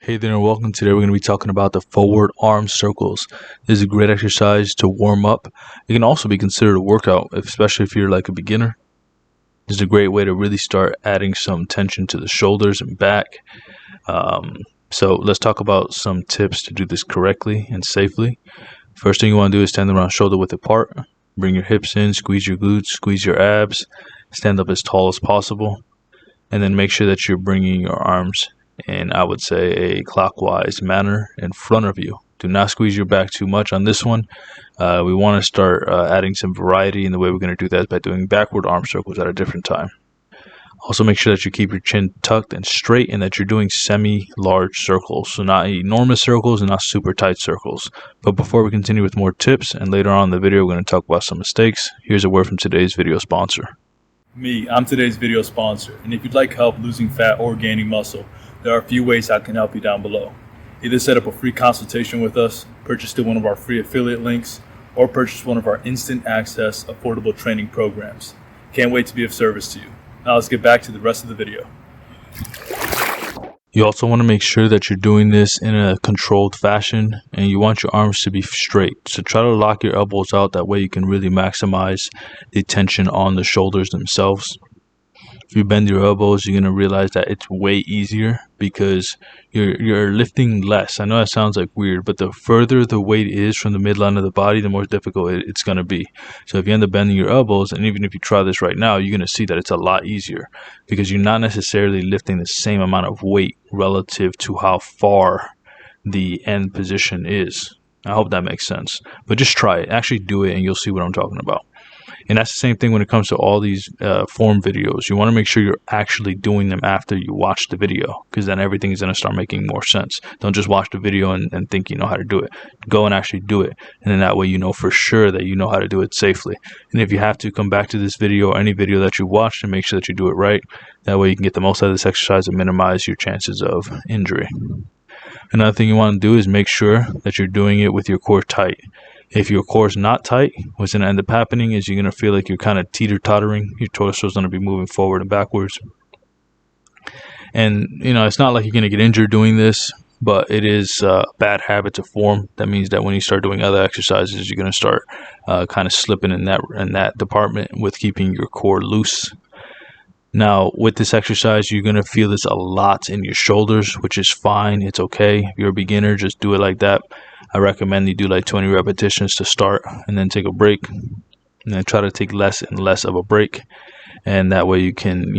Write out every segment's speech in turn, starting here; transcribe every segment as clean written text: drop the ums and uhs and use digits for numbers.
Hey there and welcome. Today we're going to be talking about the forward arm circles. This is a great exercise to warm up. It can also be considered a workout, especially if you're like a beginner. This is a great way to really start adding some tension to the shoulders and back. So let's talk about some tips to do this correctly and safely. First thing you want to do is stand around shoulder width apart. Bring your hips in, squeeze your glutes, squeeze your abs. Stand up as tall as possible. And then make sure that you're bringing your arms in, I would say, a clockwise manner in front of you. Do not squeeze your back too much on this one. We want to start adding some variety, and the way we're going to do that is by doing backward arm circles at a different time. Also make sure that you keep your chin tucked and straight and that you're doing semi-large circles. So not enormous circles and not super tight circles. But before we continue with more tips, and later on in the video we're going to talk about some mistakes, here's a word from today's video sponsor. I'm today's video sponsor, and if you'd like help losing fat or gaining muscle, there are a few ways I can help you down below. Either set up a free consultation with us, purchase through one of our free affiliate links, or purchase one of our instant access affordable training programs. Can't wait to be of service to you. Now let's get back to the rest of the video. You also want to make sure that you're doing this in a controlled fashion, and you want your arms to be straight. So try to lock your elbows out. That way you can really maximize the tension on the shoulders themselves. If you bend your elbows, you're going to realize that it's way easier because you're lifting less. I know that sounds like weird, but the further the weight is from the midline of the body, the more difficult it's going to be. So if you end up bending your elbows, and even if you try this right now, you're going to see that it's a lot easier because you're not necessarily lifting the same amount of weight relative to how far the end position is. I hope that makes sense. But just try it. Actually do it, and you'll see what I'm talking about. And that's the same thing when it comes to all these form videos. You want to make sure you're actually doing them after you watch the video, because then everything is going to start making more sense. Don't just watch the video and think you know how to do it. Go and actually do it. And then that way you know for sure that you know how to do it safely. And if you have to, come back to this video or any video that you watched and make sure that you do it right. That way you can get the most out of this exercise and minimize your chances of injury. Another thing you want to do is make sure that you're doing it with your core tight. If your core is not tight, what's going to end up happening is you're going to feel like you're kind of teeter-tottering. Your torso is going to be moving forward and backwards. And, it's not like you're going to get injured doing this, but it is a bad habit to form. That means that when you start doing other exercises, you're going to start kind of slipping in that department with keeping your core loose. Now, with this exercise, you're going to feel this a lot in your shoulders, which is fine. It's okay. If you're a beginner, just do it like that. I recommend you do like 20 repetitions to start and then take a break. And then try to take less and less of a break. And that way you can,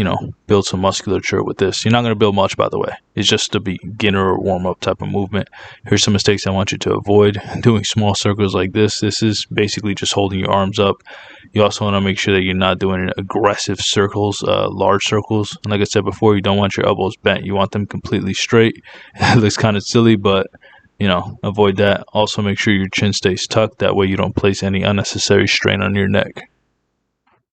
build some musculature with this. You're not going to build much, by the way. It's just a beginner or warm-up type of movement. Here's some mistakes I want you to avoid. Doing small circles like this. This is basically just holding your arms up. You also want to make sure that you're not doing aggressive circles, large circles. And like I said before, you don't want your elbows bent. You want them completely straight. It looks kind of silly, but avoid that. Also make sure your chin stays tucked. That way you don't place any unnecessary strain on your neck.